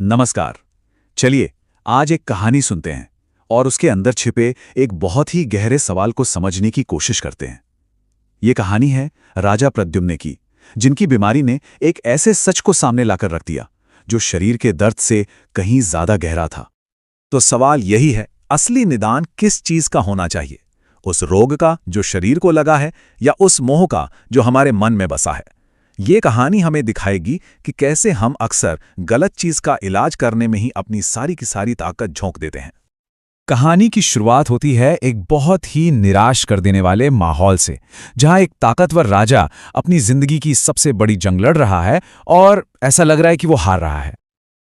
नमस्कार। चलिए आज एक कहानी सुनते हैं और उसके अंदर छिपे एक बहुत ही गहरे सवाल को समझने की कोशिश करते हैं। ये कहानी है राजा प्रद्युम्न की, जिनकी बीमारी ने एक ऐसे सच को सामने लाकर रख दिया जो शरीर के दर्द से कहीं ज्यादा गहरा था। तो सवाल यही है, असली निदान किस चीज का होना चाहिए? उस रोग का जो शरीर को लगा है या उस मोह का जो हमारे मन में बसा है? ये कहानी हमें दिखाएगी कि कैसे हम अक्सर गलत चीज का इलाज करने में ही अपनी सारी की सारी ताकत झोंक देते हैं। कहानी की शुरुआत होती है एक बहुत ही निराश कर देने वाले माहौल से, जहां एक ताकतवर राजा अपनी जिंदगी की सबसे बड़ी जंग लड़ रहा है और ऐसा लग रहा है कि वो हार रहा है।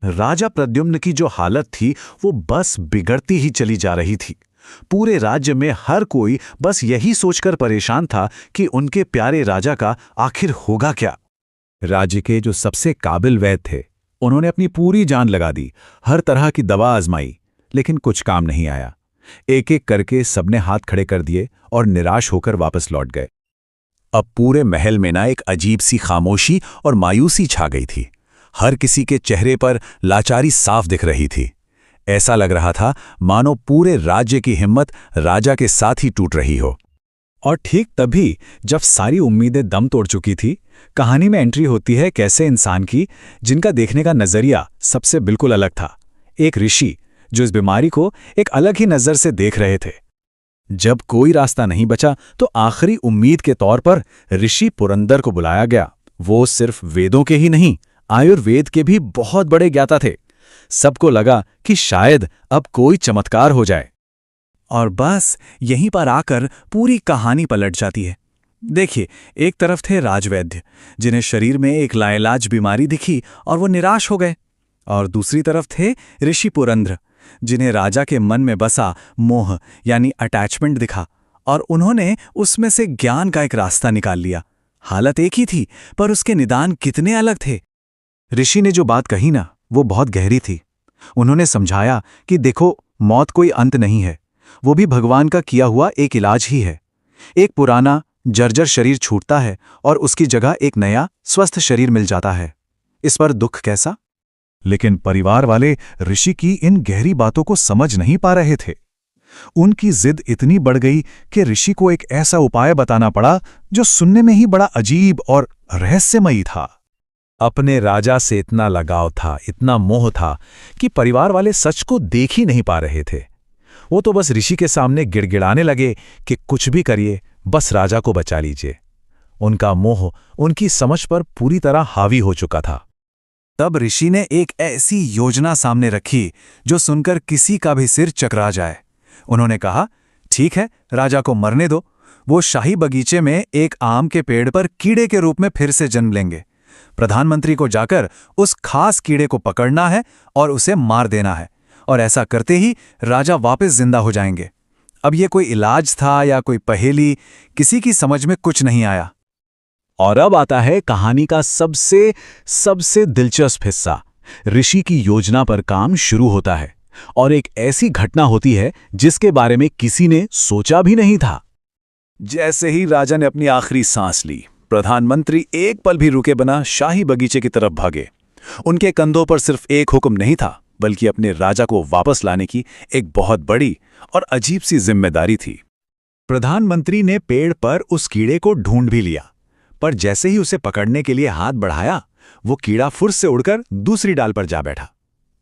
राजा प्रद्युम्न की जो हालत थी वो बस बिगड़ती ही चली जा रही थी। पूरे राज्य में हर कोई बस यही सोचकर परेशान था कि उनके प्यारे राजा का आखिर होगा क्या। राज्य के जो सबसे काबिल वैद्य थे, उन्होंने अपनी पूरी जान लगा दी, हर तरह की दवा आजमाई, लेकिन कुछ काम नहीं आया। एक एक करके सबने हाथ खड़े कर दिए और निराश होकर वापस लौट गए। अब पूरे महल में ना एक अजीब सी खामोशी और मायूसी छा गई थी। हर किसी के चेहरे पर लाचारी साफ दिख रही थी। ऐसा लग रहा था मानो पूरे राज्य की हिम्मत राजा के साथ ही टूट रही हो। और ठीक तभी जब सारी उम्मीदें दम तोड़ चुकी थी, कहानी में एंट्री होती है कैसे इंसान की, जिनका देखने का नजरिया सबसे बिल्कुल अलग था। एक ऋषि जो इस बीमारी को एक अलग ही नजर से देख रहे थे। जब कोई रास्ता नहीं बचा तो आखिरी उम्मीद के तौर पर ऋषि पुरंदर को बुलाया गया। वो सिर्फ वेदों के ही नहीं, आयुर्वेद के भी बहुत बड़े ज्ञाता थे। सबको लगा कि शायद अब कोई चमत्कार हो जाए। और बस यहीं पर आकर पूरी कहानी पलट जाती है। देखिए, एक तरफ थे राजवैद्य, जिन्हें शरीर में एक लाइलाज बीमारी दिखी और वो निराश हो गए, और दूसरी तरफ थे ऋषि पुरंदर, जिन्हें राजा के मन में बसा मोह यानी अटैचमेंट दिखा और उन्होंने उसमें से ज्ञान का एक रास्ता निकाल लिया। हालत एक ही थी, पर उसके निदान कितने अलग थे। ऋषि ने जो बात कही ना, वो बहुत गहरी थी। उन्होंने समझाया कि देखो, मौत कोई अंत नहीं है, वो भी भगवान का किया हुआ एक इलाज ही है। एक पुराना जर्जर शरीर छूटता है और उसकी जगह एक नया स्वस्थ शरीर मिल जाता है। इस पर दुख कैसा? लेकिन परिवार वाले ऋषि की इन गहरी बातों को समझ नहीं पा रहे थे। उनकी जिद इतनी बढ़ गई कि ऋषि को एक ऐसा उपाय बताना पड़ा जो सुनने में ही बड़ा अजीब और रहस्यमयी था। अपने राजा से इतना लगाव था, इतना मोह था कि परिवार वाले सच को देख ही नहीं पा रहे थे। वो तो बस ऋषि के सामने गिड़गिड़ाने लगे कि कुछ भी करिए, बस राजा को बचा लीजिए। उनका मोह उनकी समझ पर पूरी तरह हावी हो चुका था। तब ऋषि ने एक ऐसी योजना सामने रखी जो सुनकर किसी का भी सिर चकरा जाए। उन्होंने कहा, ठीक है, राजा को मरने दो। वो शाही बगीचे में एक आम के पेड़ पर कीड़े के रूप में फिर से जन्म लेंगे। प्रधानमंत्री को जाकर उस खास कीड़े को पकड़ना है और उसे मार देना है, और ऐसा करते ही राजा वापस जिंदा हो जाएंगे। अब ये कोई इलाज था या कोई पहेली, किसी की समझ में कुछ नहीं आया। और अब आता है कहानी का सबसे दिलचस्प हिस्सा। ऋषि की योजना पर काम शुरू होता है और एक ऐसी घटना होती है जिसके बारे में किसी ने सोचा भी नहीं था। जैसे ही राजा ने अपनी आखिरी सांस ली, प्रधानमंत्री एक पल भी रुके बिना शाही बगीचे की तरफ भागे। उनके कंधों पर सिर्फ एक हुक्म नहीं था, बल्कि अपने राजा को वापस लाने की एक बहुत बड़ी और अजीब सी जिम्मेदारी थी। प्रधानमंत्री ने पेड़ पर उस कीड़े को ढूंढ भी लिया, पर जैसे ही उसे पकड़ने के लिए हाथ बढ़ाया, वो कीड़ा फुर्स से उड़कर दूसरी डाल पर जा बैठा।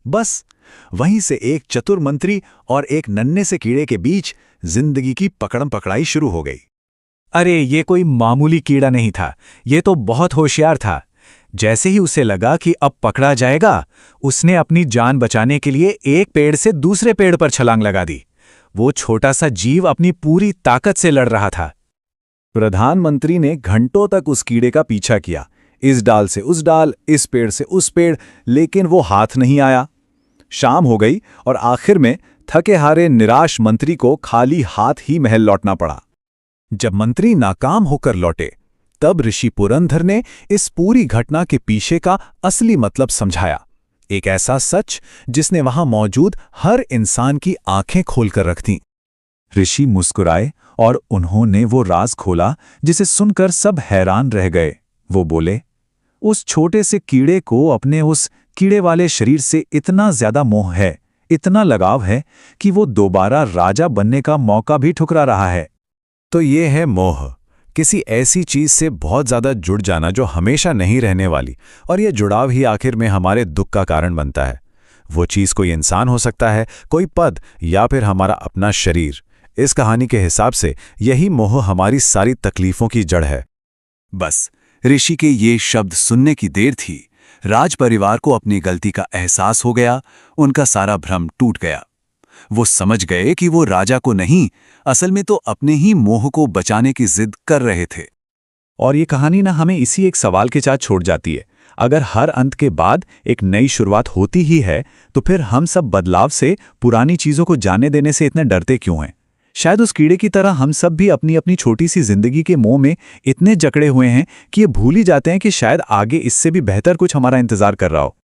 बस वहीं से एक चतुर मंत्री और एक नन्हे से कीड़े के बीच जिंदगी की पकड़म पकड़ाई शुरू हो गई। अरे, ये कोई मामूली कीड़ा नहीं था, ये तो बहुत होशियार था। जैसे ही उसे लगा कि अब पकड़ा जाएगा, उसने अपनी जान बचाने के लिए एक पेड़ से दूसरे पेड़ पर छलांग लगा दी। वो छोटा सा जीव अपनी पूरी ताकत से लड़ रहा था। प्रधानमंत्री ने घंटों तक उस कीड़े का पीछा किया, इस डाल से उस डाल, इस पेड़ से उस पेड़, लेकिन वो हाथ नहीं आया। शाम हो गई और आखिर में थके हारे निराश मंत्री को खाली हाथ ही महल लौटना पड़ा। जब मंत्री नाकाम होकर लौटे, तब ऋषि पुरंदर ने इस पूरी घटना के पीछे का असली मतलब समझाया। एक ऐसा सच जिसने वहां मौजूद हर इंसान की आंखें खोलकर रख दीं। ऋषि मुस्कुराए और उन्होंने वो राज खोला जिसे सुनकर सब हैरान रह गए। वो बोले, उस छोटे से कीड़े को अपने उस कीड़े वाले शरीर से इतना ज्यादा मोह है, इतना लगाव है कि वो दोबारा राजा बनने का मौका भी ठुकरा रहा है। तो ये है मोह, किसी ऐसी चीज से बहुत ज्यादा जुड़ जाना जो हमेशा नहीं रहने वाली, और यह जुड़ाव ही आखिर में हमारे दुख का कारण बनता है। वो चीज कोई इंसान हो सकता है, कोई पद, या फिर हमारा अपना शरीर। इस कहानी के हिसाब से यही मोह हमारी सारी तकलीफों की जड़ है। बस ऋषि के ये शब्द सुनने की देर थी, राज परिवार को अपनी गलती का एहसास हो गया, उनका सारा भ्रम टूट गया। वो समझ गए कि वो राजा को नहीं, असल में तो अपने ही मोह को बचाने की जिद कर रहे थे। और ये कहानी ना हमें इसी एक सवाल के साथ छोड़ जाती है, अगर हर अंत के बाद एक नई शुरुआत होती ही है, तो फिर हम सब बदलाव से, पुरानी चीजों को जाने देने से इतने डरते क्यों हैं? शायद उस कीड़े की तरह हम सब भी अपनी अपनी छोटी सी जिंदगी के मोह में इतने जकड़े हुए हैं कि ये भूल ही जाते हैं कि शायद आगे इससे भी बेहतर कुछ हमारा इंतजार कर रहा हो।